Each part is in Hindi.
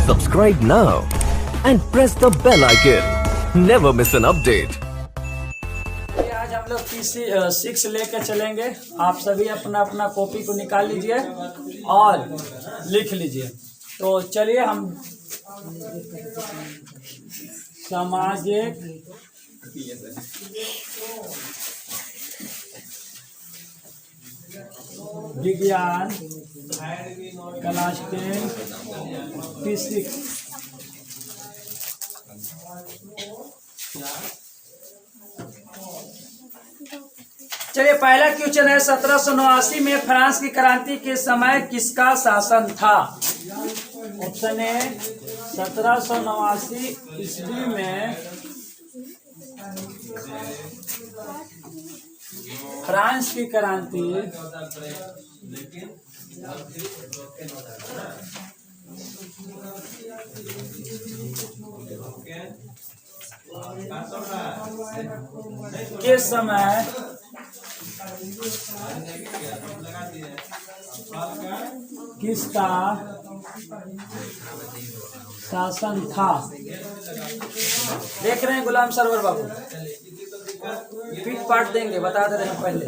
Subscribe now and press the bell icon. Never miss an update. आज हम लोग PC6 लेके चलेंगे। आप सभी अपना अपना कॉपी को निकाल लीजिए और लिख लीजिए। तो चलिए हम सामाजिक विज्ञान क्लास 10 P6 चलिए पहला क्वेश्चन है 1789 में फ्रांस की क्रांति के समय किसका शासन था। ऑप्शन ए 1789 ईस्वी में फ्रांस की क्रांति के समय किसका शासन था। देख रहे हैं गुलाम सरवर बाबू, पीठ पाट देंगे, बता दे रहे हैं पहले।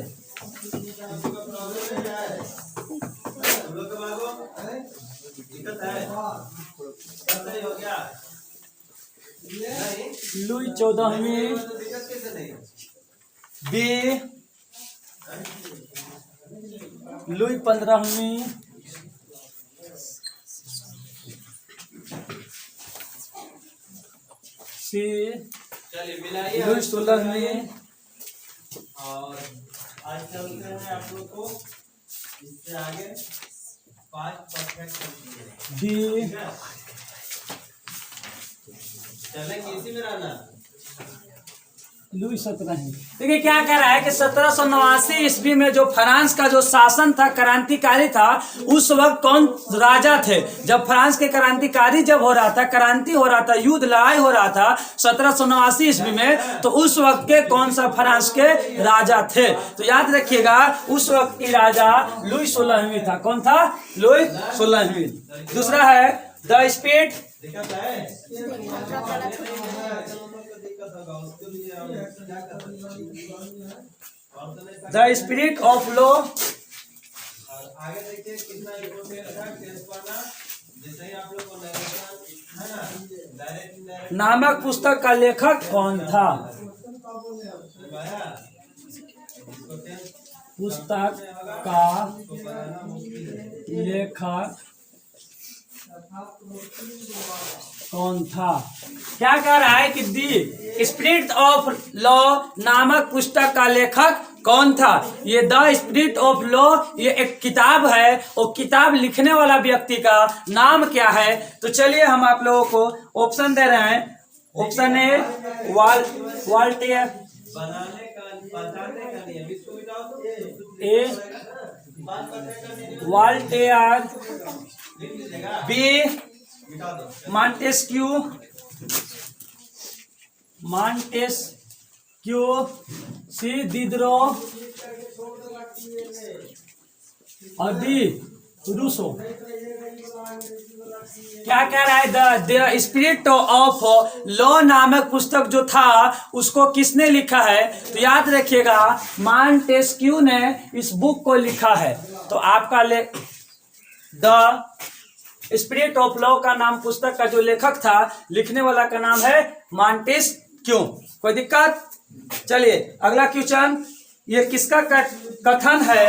लुई 14वीं बी लुई 15वीं सी लुई 16वीं और आज चलते हैं आप लोग को इससे आगे 5 परफेक्ट डी चलेंगे इसी में रहना। लुई 17वीं। देखिए क्या कह रहा है कि 1789 ईस्वी में जो फ्रांस का जो शासन था, क्रांतिकारी था, उस वक्त कौन राजा थे। जब फ्रांस के क्रांतिकारी जब हो रहा था, क्रांति हो रहा था, युद्ध लड़ाई हो रहा था 1789 ईस्वी में, तो उस वक्त के कौन सा फ्रांस के राजा थे। तो याद रखिएगा उस वक्त की राजा लुई 16वीं था। कौन था? लुई 16वीं। दूसरा है the speed the spirit of law आगे देखिए कितना इम्पोर्टेंट है टेस्ट पढ़ना। जैसे ही आप लोग को नरेशन है ना, डायरेक्ट नामक पुस्तक का लेखक कौन था। पुस्तक का लेखक कौन था। क्या कह रहा है कि दी स्पिरिट ऑफ लॉ नामक पुस्तक का लेखक कौन था। ये द स्पिरिट ऑफ लॉ ये एक किताब है, और किताब लिखने वाला व्यक्ति का नाम क्या है। तो चलिए हम आप लोगों को ऑप्शन दे रहे हैं। ऑप्शन ए वाल्टेयर, बनाने का बताने का नहीं, इसको मिटाओ तो ए वाल्टेयर, बी मॉन्टेस्क्यू सी दिदरो और डी रूसो। क्या कह रहा है द स्पिरिट ऑफ लॉ नामक पुस्तक जो था उसको किसने लिखा है। तो याद रखिएगा मॉन्टेस्क्यू ने इस बुक को लिखा है। तो आपका द स्पिरिट ऑफ लॉ का नाम पुस्तक का जो लेखक था, लिखने वाला का नाम है मॉन्टेस्क्यू। कोई दिक्कत। चलिए अगला क्वेश्चन, ये किसका कथन है।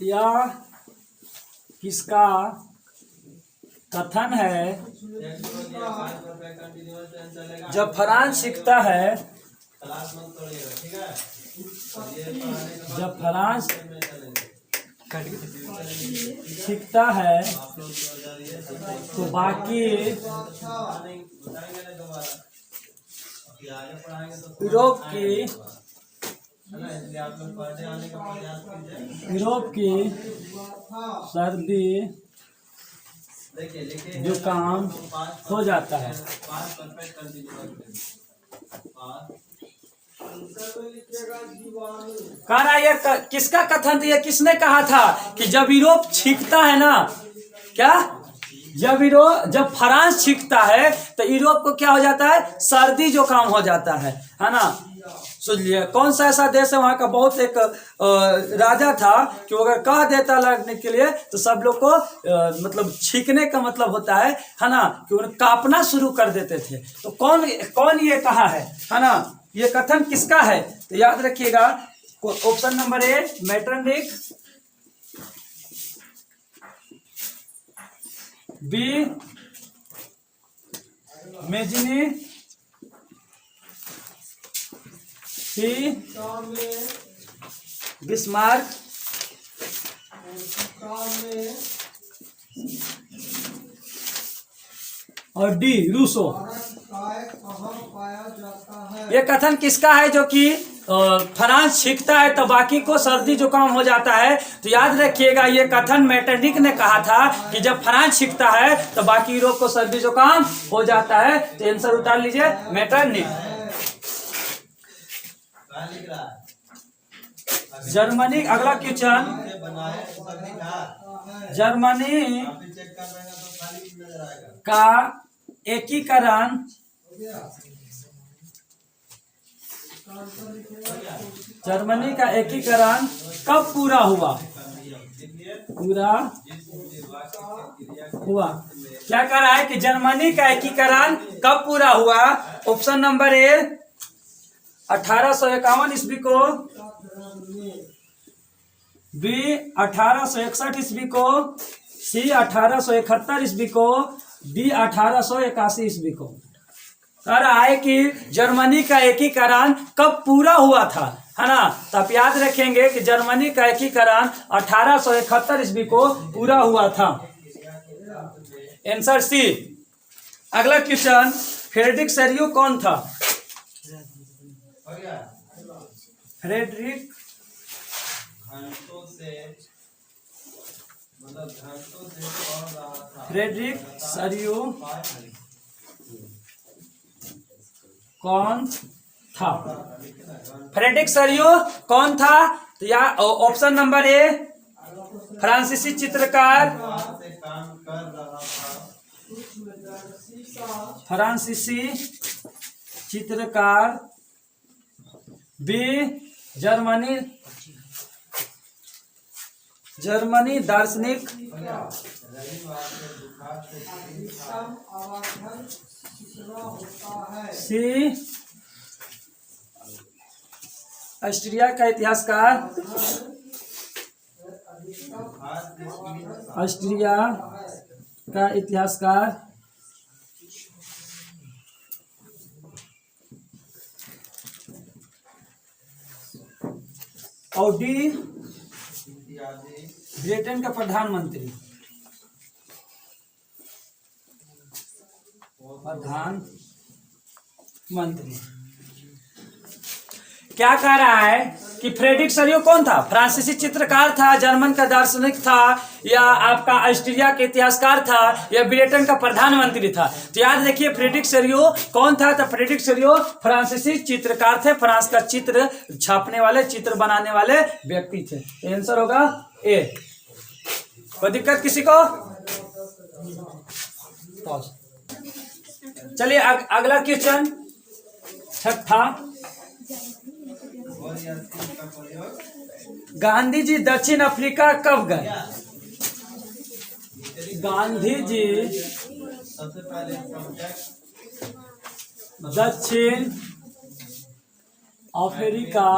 या किसका कथन है। जब फ्रांस सीखता है, जब फ्रांस सीखता है तो बाकी यूरोप की सर्दी जुकाम हो जाता है। कह रहा है ये किसका कथन था, ये किसने कहा था कि जब यूरोप छींकता है ना, क्या जब फ्रांस छींकता है तो यूरोप को क्या हो जाता है, सर्दी जुकाम हो जाता है ना। सुनिए कौन सा ऐसा देश है वहां का बहुत एक राजा था कि वो अगर कह देता लड़ने के लिए तो सब लोग को मतलब छींकने का मतलब होता है ना, कि उन्हें कांपना शुरू कर देते थे। तो कौन ये कहा है ना, ये कथन किसका है, तो याद रखिएगा option number A Metternich, B Mazzini, C Bismarck, और डी रूसो। ये कथन किसका है जो कि फ्रांस छींकता है तो बाकी को सर्दी जुकाम हो जाता है। तो याद रखिएगा ये कथन मेटरनिक ने कहा था कि जब फ्रांस छींकता है तो बाकी यूरोप को सर्दी जुकाम हो जाता है। तो आंसर उतार लीजिए मेटरनिक। जर्मनी, अगला क्वेश्चन, जर्मनी का एकीकरण कब पूरा हुआ? क्या कह रहा है कि जर्मनी का एकीकरण कब पूरा हुआ? ऑप्शन नंबर ए 1851 ईस्वी को, बी 1861 ईस्वी को, सी 1871 ईस्वी को, डी 1881 ईस्वी को। कह रहा है कि जर्मनी का एकीकरण कब पूरा हुआ था, है ना। तो आप याद रखेंगे कि जर्मनी का एकीकरण 1871 ईस्वी को पूरा हुआ था। Answer C. अगला क्वेश्चन, फ्रेडरिक सेरियो कौन था? फ्रेडरिक सेरियो कौन था? फ्रेडरिक सेरियो कौन था? तो या ऑप्शन नंबर ए फ्रांसीसी चित्रकार, फ्रांसीसी चित्रकार, बी जर्मनी दार्शनिक, सी ऑस्ट्रिया का इतिहासकार, ऑस्ट्रिया का इतिहासकार, और डी ब्रिटेन का प्रधानमंत्री। क्या कह रहा है कि फ्रेडरिक सेरियो कौन था? फ्रांसीसी चित्रकार था, जर्मन का दार्शनिक था, या आपका ऑस्ट्रिया के इतिहासकार था, या ब्रिटेन का प्रधानमंत्री था। तो याद रखिए फ्रेडरिक सेरियो कौन था? तो फ्रेडरिक सेरियो फ्रांसीसी चित्रकार थे, फ्रांस का चित्र छापने वाले, चित्र बनाने वाले व्यक्ति थे। आंसर होगा ए। कोई दिक्कत किसी को? चलिए अगला क्वेश्चन, छठा, गांधी जी दक्षिण अफ्रीका कब गए? गांधी जी सबसे पहले दक्षिण अफ्रीका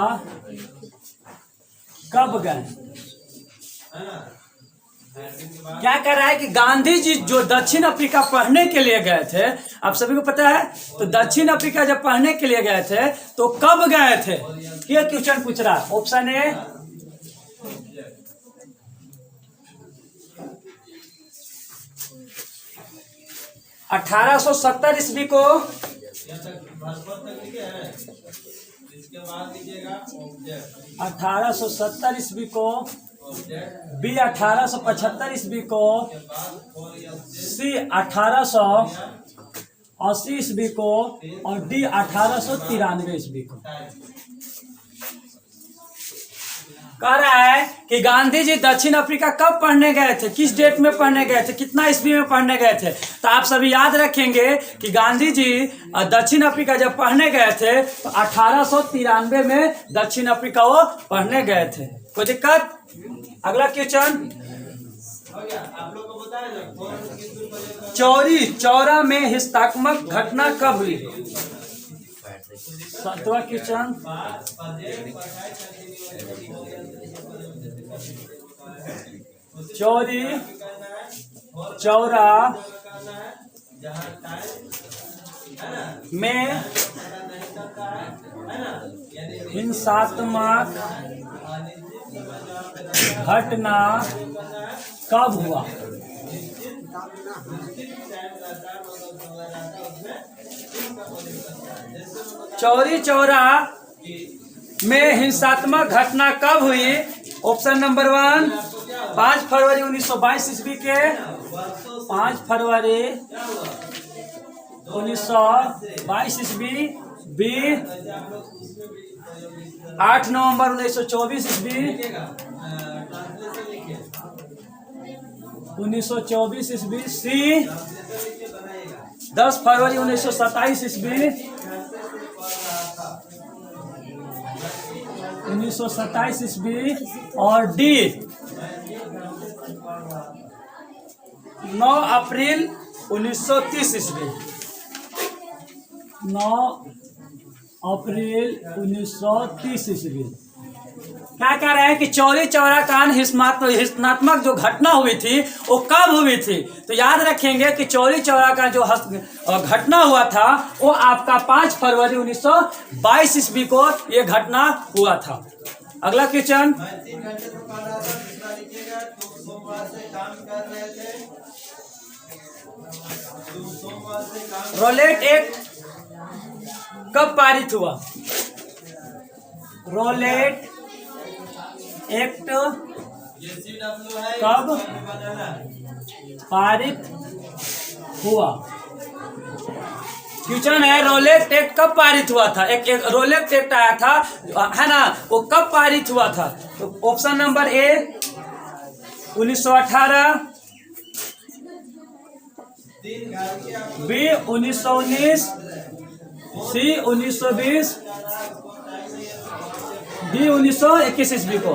कब गए? क्या कह रहा है कि गांधी जी जो दक्षिण अफ्रीका पढ़ने के लिए गए थे, आप सभी को पता है, तो दक्षिण अफ्रीका जब पढ़ने के लिए गए थे तो कब गए थे? ये क्वेश्चन पूछ रहा है। ऑप्शन ए 1870 ईस्वी को, इसके बाद लीजिएगा 1870 ईस्वी को, बी 1875 ईस्वी को, सी 1800 80 ईस्वी को और डी 1893 ईस्वी को। कह रहा है कि गांधी जी दक्षिण अफ्रीका कब पढ़ने गए थे, किस डेट में पढ़ने गए थे, कितना ईस्वी में पढ़ने गए थे। तो आप सभी याद रखेंगे कि गांधी जी दक्षिण अफ्रीका जब पढ़ने गए थे तो 1893 में दक्षिण अफ्रीका वो पढ़ने गए थे। कोई दिक्कत? अगला क्वेश्चन, हो गया आप लोग को बताया ना कौन किस दिन पर चौरी चौरा में हिंसात्मक घटना कब हुई? 7वां क्वेश्चन, चौरी चौरा में हिंसात्मक घटना कब हुआ? चौरी चौरा में हिंसात्मक घटना कब हुई? ऑप्शन नंबर 1 5 फरवरी 1922 ईस्वी के, 5 फरवरी 1922 ईस्वी, बी 8 नवंबर 1924 ईस्वी, 1924 ईस्वी, सी 10 फरवरी 1927 ईस्वी, 1927 ईस्वी, और डी 9 अप्रैल 1930 ईस्वी, 9 अप्रैल 1930 ईस्वी। क्या कह रहे हैं कि चौरी चौरा कांड हिंसात्मक जो घटना हुई थी वो कब हुई थी? तो याद रखेंगे कि चौरी चौरा का जो घटना हुआ था वो आपका 5 फरवरी 1922 ईस्वी को ये घटना हुआ था। अगला क्वेश्चन, 3 घंटे तो पढ़ रहा था, दूसरा लिखिएगा तुम सोमवार से काम कर रहे थे, तुम सोमवार से काम रोलेट एक्ट कब पारित हुआ? रोलेट एक्ट SCW है कब बनाना पारित हुआ? क्वेश्चन है रोलेट एक्ट कब पारित हुआ था? एक रोलेट एक्ट आया था है ना, वो कब पारित हुआ था? तो option number A 1918, B 1919, C 1920, D 1921 ईस्वी को।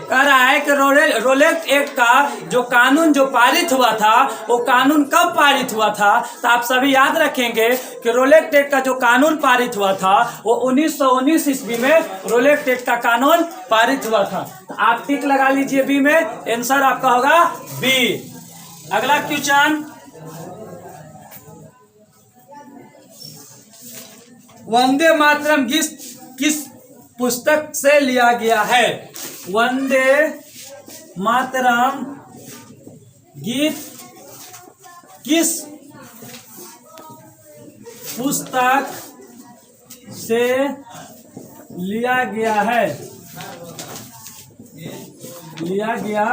कह रहा है कि रोलेट एक्ट का जो कानून जो पारित हुआ था वो कानून कब पारित हुआ था? तो आप सभी याद रखेंगे कि रोलेट एक्ट का जो कानून पारित हुआ था वो 1919 ईस्वी में रोलेट एक्ट का कानून पारित हुआ था। तो आप टिक लगा लीजिए बी में, आंसर आपका होगा बी। अगला क्वेश्चन, वंदे मातरम गीत किस पुस्तक से लिया गया है? वंदे मातरम गीत किस पुस्तक से लिया गया है? लिया गया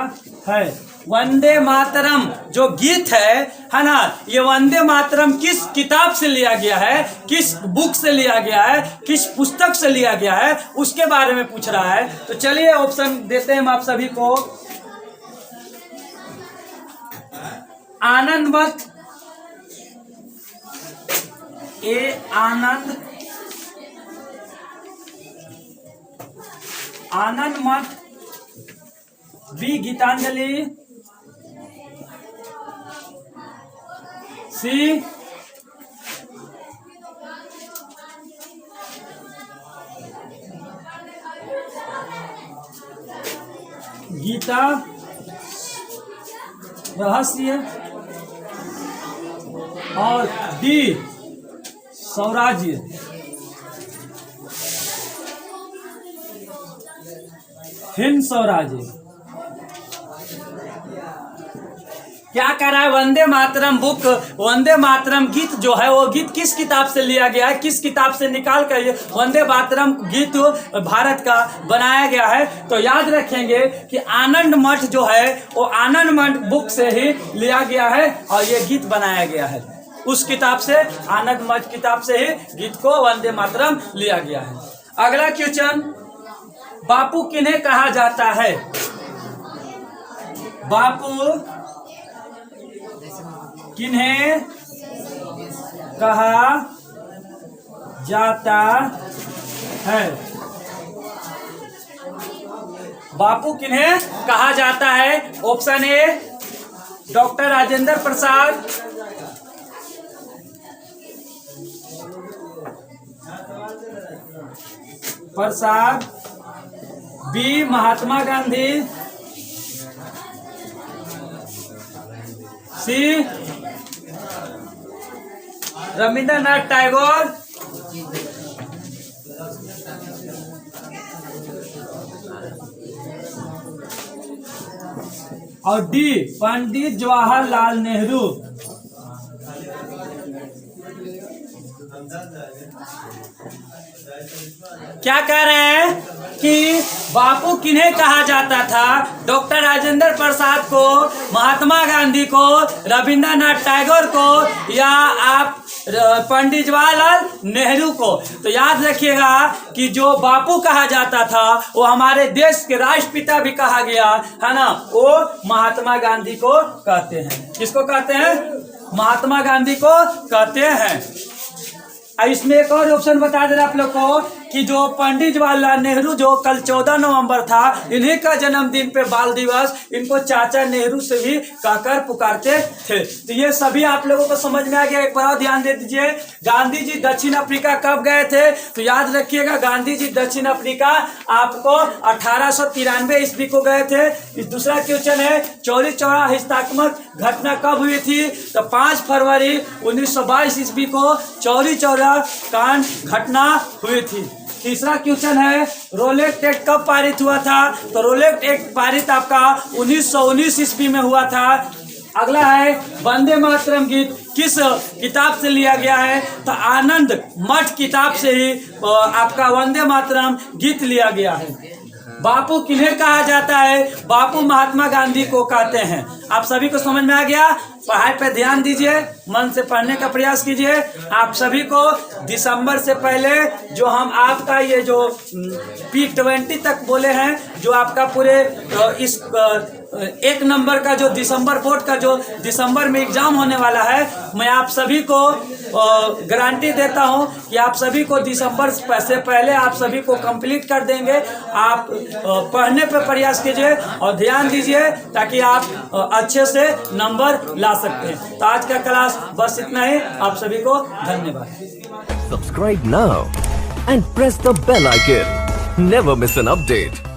है वंदे मातरम जो गीत है ना, ये वंदे मातरम किस किताब से लिया गया है, किस बुक से लिया गया है, किस पुस्तक से लिया गया है, उसके बारे में पूछ रहा है। तो चलिए ऑप्शन देते हैं हम आप सभी को। आनंद मठ, ए आनंद, आनंद मठ, बी गीतांजलि, सी गीता रहस्य, और डी स्वराज्य। हिंद स्वराज्य। क्या कह रहा है? वंदे मातरम बुक, वंदे मातरम गीत जो है वो गीत किस किताब से लिया गया है, किस किताब से निकाल कर ये वंदे मातरम गीत भारत का बनाया गया है? तो याद रखेंगे कि आनंद मठ जो है वो आनंद मठ बुक से ही लिया गया है और ये गीत बनाया गया है। उस किताब से, आनंद मठ किताब से ही गीत को वंदे मातरम लिया गया है। अगला क्वेश्चन, बापू किन्हें कहा जाता है? बापू किन्हें कहा जाता है? बापू किन्हें कहा जाता है? Option A doctor Rajendra Prasad, B Mahatma Gandhi, C Rabindranath Tagore, और डी पंडित जवाहरलाल नेहरू। क्या कह रहे हैं कि बापू किन्हें कहा जाता था? डॉक्टर राजेंद्र प्रसाद को, महात्मा गांधी को, रविंद्रनाथ टैगोर को, या आप पंडित जवाहरलाल नेहरू को? तो याद रखिएगा कि जो बापू कहा जाता था वो हमारे देश के राष्ट्रपिता भी कहा गया है ना, वो महात्मा गांधी को कहते हैं। किसको कहते हैं? महात्मा गांधी को कहते हैं। इसमें एक और ऑप्शन बता दे रहा आप लोग को कि जो पंडित जवाहरलाल नेहरू जो कल 14 नवंबर था, इन्हीं का जन्मदिन पे बाल दिवस, इनको चाचा नेहरू से भी कहकर पुकारते थे। तो ये सभी आप लोगों को समझ में आ गया। एक बार और ध्यान दे दीजिए, गांधी जी दक्षिण अफ्रीका कब गए थे? तो याद रखिएगा, गांधी जी दक्षिण अफ्रीका आपको 1893 ईस्वी को गए थे। इस दूसरा क्वेश्चन है, चौरी चौरा हिंसात्मक घटना कब हुई थी? तो 5 फरवरी 1922 ईस्वी को चौरी चौरा कांड घटना हुई थी। तीसरा क्वेश्चन है, रोलेट एक्ट कब पारित हुआ था? तो रोलेट एक्ट पारित आपका 1919 ईस्वी में हुआ था। अगला है, वंदे मातरम गीत किस किताब से लिया गया है? तो आनंद मठ किताब से ही आपका वंदे मातरम गीत लिया गया है। बापू किन्हें कहा जाता है? बापू महात्मा गांधी को कहते हैं। आप सभी को समझ में आ गया? पढ़ाई पे ध्यान दीजिए, मन से पढ़ने का प्रयास कीजिए। आप सभी को दिसंबर से पहले जो हम आपका ये जो P20 तक बोले हैं, जो आपका पूरे इस 1 नंबर का जो दिसंबर बोर्ड का जो दिसंबर में एग्जाम होने वाला है, मैं आप सभी को गारंटी देता हूं कि आप सभी को दिसंबर से पहले आप सभी को कंप्लीट कर देंगे। आप पढ़ने पर प्रयास कीजिए और ध्यान दीजिए ताकि आप अच्छे से नंबर ला सकते हैं। तो आज का क्लास बस इतना ही। आप सभी को धन्यवाद। Subscribe now and press the bell icon. Never miss an update.